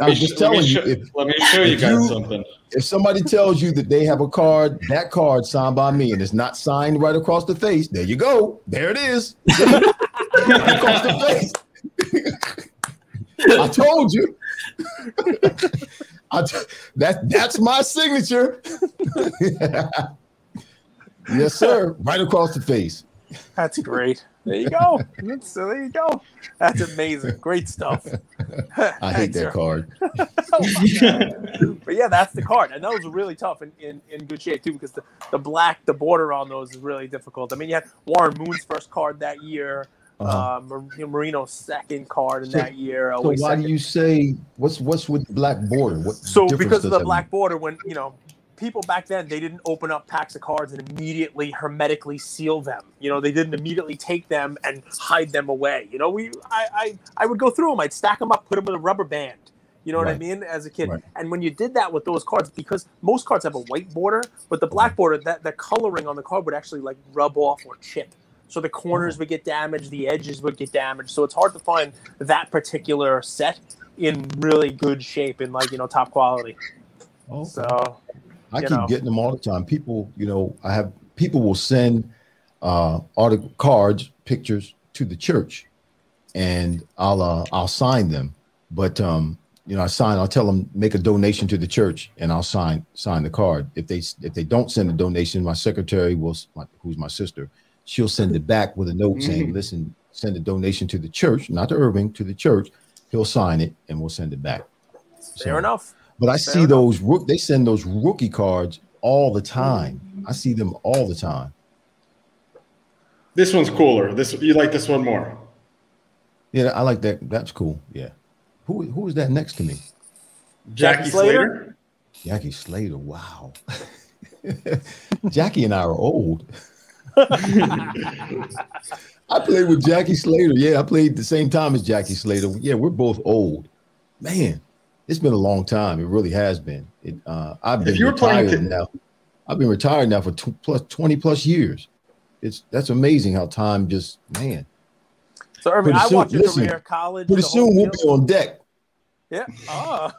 I'm just telling you. Let me show you guys something. If somebody tells you that they have a card, that card signed by me, and it's not signed right across the face, there you go. There it is. Right across the face. I told you. That's my signature. Yes, sir. Right across the face. That's great. There you go. There you go. That's amazing. Great stuff. I hate that card. But yeah, that's the card. And those are really tough in good shape too, because the border on those is really difficult. I mean, you had Warren Moon's first card that year, Marino's second card in that year. So why do you say what's with the black border? Because of the black border, when people back then, they didn't open up packs of cards and immediately hermetically seal them. They didn't immediately take them and hide them away. I would go through them. I'd stack them up, put them in a rubber band. You know what I mean? As a kid. Right. And when you did that with those cards, because most cards have a white border, but the black border, the coloring on the card would actually like rub off or chip. So the corners would get damaged, the edges would get damaged. So it's hard to find that particular set in really good shape in top quality. Okay. So I keep getting them all the time. People, people will send cards, pictures to the church, and I'll sign them. But I'll tell them make a donation to the church, and I'll sign the card. If they don't send a donation, my secretary who's my sister, she'll send it back with a note saying, "Listen, send a donation to the church, not to Irving, to the church." He'll sign it, and we'll send it back. Fair enough. But I see they send those rookie cards all the time. I see them all the time. This one's cooler. You like this one more? Yeah, I like that. That's cool. Yeah. Who is that next to me? Jackie Slater. Jackie Slater. Wow. Jackie and I are old. I played with Jackie Slater. Yeah, I played the same time as Jackie Slater. Yeah, we're both old. Man, it's been a long time. It really has been. I've been retired now. I've been retired now for 20 plus years. That's amazing how time just, man. So Irving, I watched your career, college. Pretty soon we'll be on deck. Yeah. I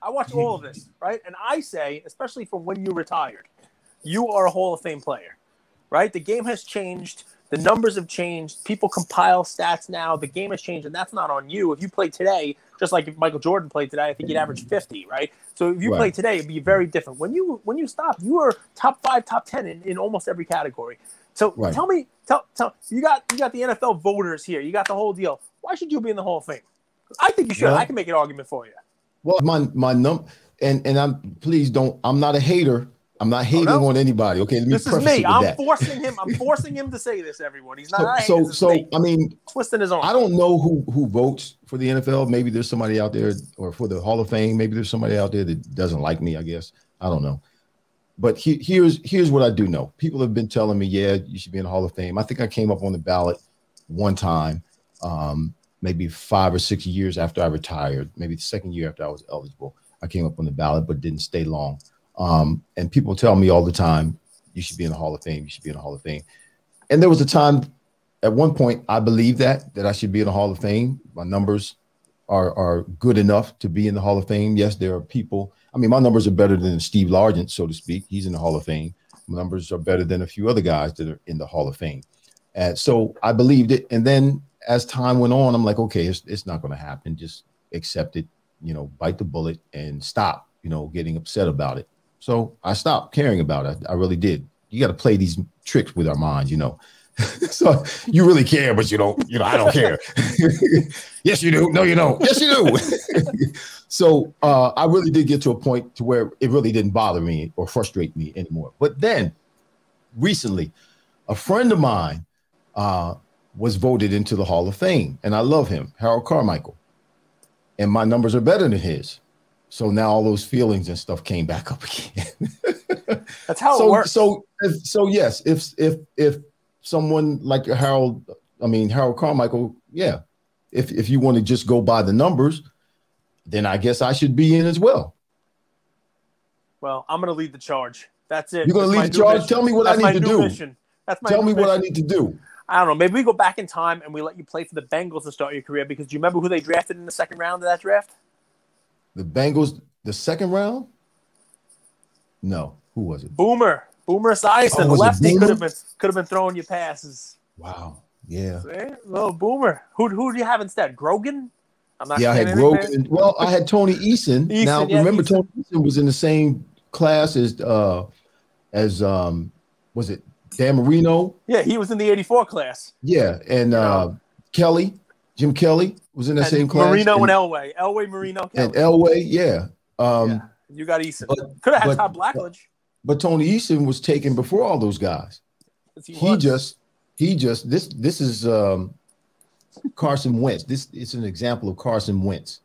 watch all of this, right? And I say, especially from when you retired, you are a Hall of Fame player, right? The game has changed. The numbers have changed. People compile stats now. The game has changed, and that's not on you. If you play today, just like if Michael Jordan played today, I think he'd average 50, right? So if you play today, it'd be very different. When you stopped, you were top 5, top 10 in almost every category. So tell me, you got the NFL voters here. You got the whole deal. Why should you be in the Hall of Fame? I think you should. I can make an argument for you. Well, and I'm not a hater. I'm not hating on anybody. Okay, let me this is me. I'm forcing him to say this. Everyone, he's not. I mean, twisting his arm. I don't know who votes for the NFL. Maybe there's somebody out there, or for the Hall of Fame. Maybe there's somebody out there that doesn't like me. I guess I don't know. But here's what I do know. People have been telling me, yeah, you should be in the Hall of Fame. I think I came up on the ballot one time, maybe 5 or 6 years after I retired. Maybe the second year after I was eligible, I came up on the ballot, but didn't stay long. And people tell me all the time, you should be in the Hall of Fame. You should be in the Hall of Fame. And there was a time at one point I believed that I should be in the Hall of Fame. My numbers are good enough to be in the Hall of Fame. Yes, there are people. I mean, my numbers are better than Steve Largent, so to speak. He's in the Hall of Fame. My numbers are better than a few other guys that are in the Hall of Fame. And so I believed it. And then as time went on, I'm like, okay, it's not going to happen. Just accept it, you know, bite the bullet and stop, you know, getting upset about it. So I stopped caring about it. I really did. You got to play these tricks with our minds, you know. So you really care, but you don't, you know, I don't care. Yes, you do. No, you don't. Yes, you do. So I really did get to a point to where it really didn't bother me or frustrate me anymore. But then recently, a friend of mine was voted into the Hall of Fame, and I love him, Harold Carmichael. And my numbers are better than his. So now all those feelings and stuff came back up again. That's how it works. So yes, if someone like Harold Carmichael, yeah, if you want to just go by the numbers, then I guess I should be in as well. Well, I'm going to lead the charge. That's it. You're going to lead the charge? Tell me what I need to do. Tell me what I need to do. I don't know. Maybe we go back in time and we let you play for the Bengals to start your career, because do you remember who they drafted in the second round of that draft? The Bengals, the second round? No. Who was it? Boomer Esiason, the lefty, could have been throwing you passes. Wow. Yeah. Well, Boomer. Who do you have instead? Grogan? I had Grogan. Well, I had Tony Eason. Now, remember, Tony Eason was in the same class as was it Dan Marino? Yeah, he was in the '84 class. Yeah, and Jim Kelly was in that same class. Marino and Elway, Marino, Kelly. And Elway, yeah. You got Eason. Could have had Todd Blackledge. But Tony Eason was taken before all those guys. He just this is Carson Wentz. This is an example of Carson Wentz,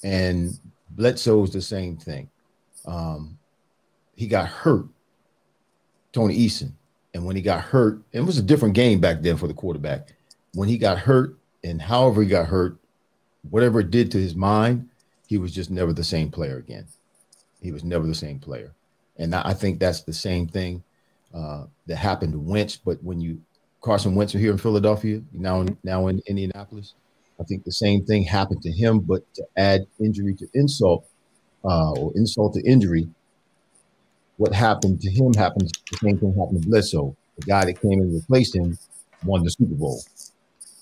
and Bledsoe is the same thing. He got hurt, Tony Eason, and when he got hurt, it was a different game back then for the quarterback. When he got hurt, and however he got hurt, whatever it did to his mind, he was just never the same player again. He was never the same player. And I think that's the same thing that happened to Wentz. But when Carson Wentz here in Philadelphia, now in Indianapolis, I think the same thing happened to him. But to add injury to insult, or insult to injury, what happened to him happened. The same thing happened to Bledsoe. The guy that came in and replaced him won the Super Bowl,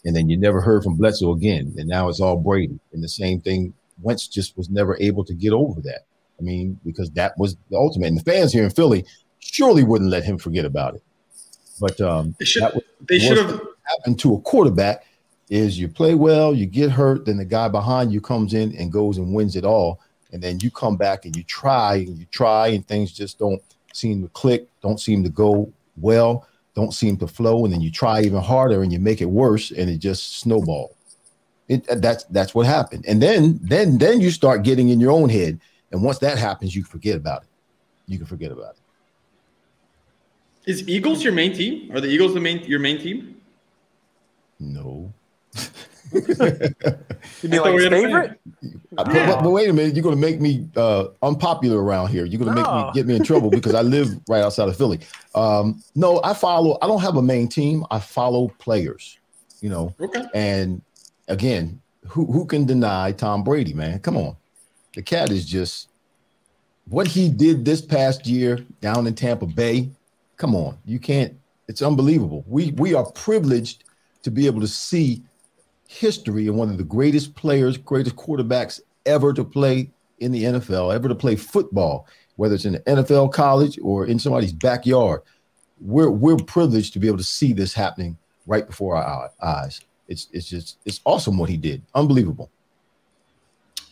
and then you never heard from Bledsoe again. And now it's all Brady. And the same thing, Wentz just was never able to get over that. I mean, because that was the ultimate. And the fans here in Philly surely wouldn't let him forget about it. But they should have happened to a quarterback is you play well, you get hurt, then the guy behind you comes in and goes and wins it all. And then you come back and you try and things just don't seem to click, don't seem to go well, don't seem to flow. And then you try even harder and you make it worse and it just snowballs. That's what happened. And then you start getting in your own head. And once that happens, you forget about it. You can forget about it. Is Eagles your main team? Are the Eagles your main team? No. You mean like his favorite? But wait a minute, you're going to make me unpopular around here. You're going to get me in trouble because I live right outside of Philly. No, I don't have a main team. I follow players, you know. Okay. And again, who can deny Tom Brady, man? Come on. The cat is just what he did this past year down in Tampa Bay. Come on, you can't. It's unbelievable. We are privileged to be able to see history and one of the greatest players, greatest quarterbacks ever to play in the NFL, ever to play football, whether it's in the NFL, college, or in somebody's backyard. We're privileged to be able to see this happening right before our eyes. It's awesome what he did. Unbelievable.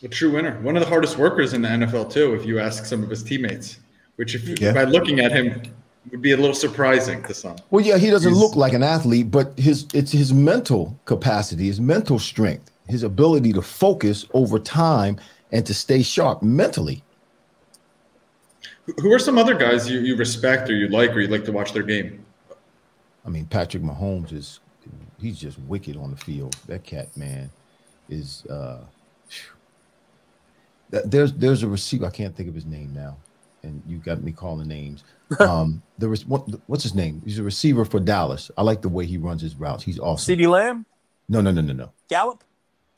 A true winner. One of the hardest workers in the NFL too, if you ask some of his teammates, which by looking at him would be a little surprising to some. Well, yeah, he doesn't look like an athlete, but it's his mental capacity, his mental strength, his ability to focus over time and to stay sharp mentally. Who are some other guys you respect or you like to watch their game? I mean, Patrick Mahomes he's just wicked on the field. That cat, man, is there's a receiver. I can't think of his name now, and you got me calling names. What's his name? He's a receiver for Dallas. I like the way he runs his routes. He's awesome. CeeDee Lamb? No. Gallup?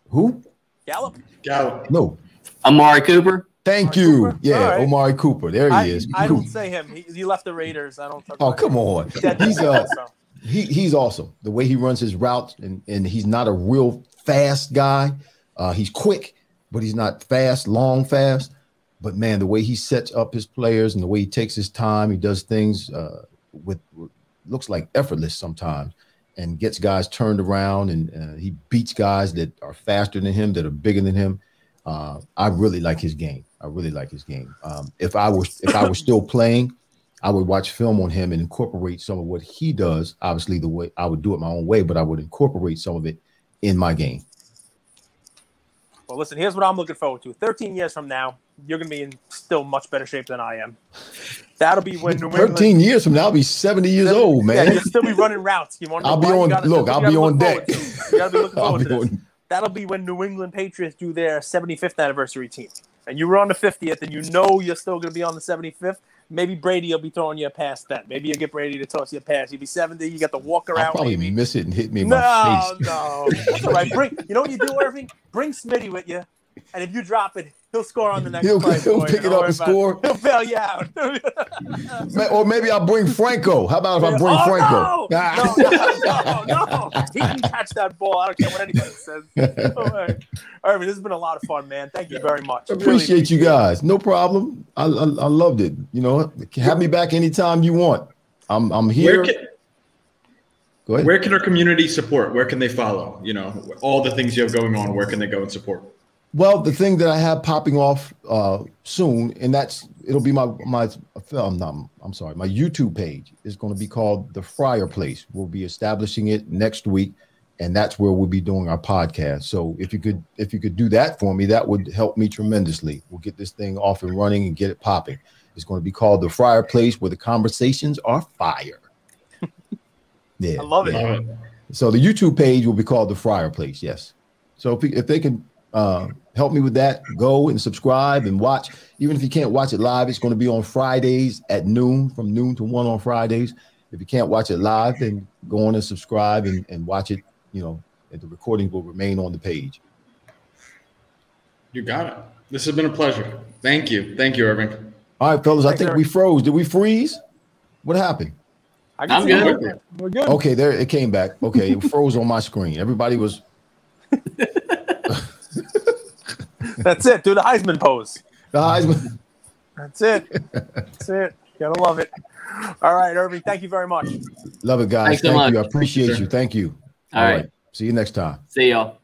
Who? Gallup? Gallup. No. Amari Cooper? Thank you. Cooper? Yeah, right. Omari Cooper. There he is. I don't say him. He left the Raiders. I don't talk about come on. He's awesome. The way he runs his routes, and he's not a real fast guy. He's quick, but he's not fast. But man, the way he sets up his players and the way he takes his time, he does things with looks like effortless sometimes, and gets guys turned around, and he beats guys that are faster than him, that are bigger than him. I really like his game. If I were still playing, I would watch film on him and incorporate some of what he does. Obviously, the way I would do it my own way, but I would incorporate some of it in my game. Well, listen, here's what I'm looking forward to. 13 years from now, you're going to be in still much better shape than I am. That'll be when New England... 13 years from now, I'll be 70 years old, man. Yeah, you'll still be running routes. I'll be on deck. You got to be looking forward to this. That'll be when New England Patriots do their 75th anniversary team. And you were on the 50th, and you know you're still going to be on the 75th. Maybe Brady will be throwing you a pass then. Maybe you'll get Brady to toss you a pass. You'll be 70. You got to walk around. I'll probably miss it and hit me in my face. No. That's all right. You know what you do, Irving? Bring Smitty with you. And if you drop it, he'll score on the next play. He'll pick it up and score. He'll bail you out. Or maybe I'll bring Franco. How about if I bring Franco? No. He can catch that ball. I don't care what anybody says. All right. Irving, this has been a lot of fun, man. Thank you very much. Appreciate you guys. No problem. I loved it. You know, have me back anytime you want. I'm here. Go ahead. Where can our community support? Where can they follow? You know, all the things you have going on. Where can they go and support? Well, the thing that I have popping off soon, and it'll be my YouTube page is going to be called The Fryar Place. We'll be establishing it next week, and that's where we'll be doing our podcast. So if you could do that for me, that would help me tremendously. We'll get this thing off and running and get it popping. It's going to be called The Fryar Place, where the conversations are fire. Yeah, I love it. So the YouTube page will be called The Fryar Place. Yes. So if they can help me with that, go and subscribe and watch. Even if you can't watch it live, it's going to be on Fridays at noon, from noon to 1 on Fridays. If you can't watch it live, then go on and subscribe and watch it. You know, the recording will remain on the page. You got it. This has been a pleasure. Thank you, Irving. All right, fellas. I think we froze. Did we freeze? What happened? I'm good. We're good. Okay, there it came back. Okay, it froze on my screen. Everybody was. That's it. Do the Heisman pose. The Heisman. That's it. Gotta love it. All right, Irving. Thank you very much. Love it, guys. Thanks so much. I appreciate you. Thank you. All right. See you next time. See y'all.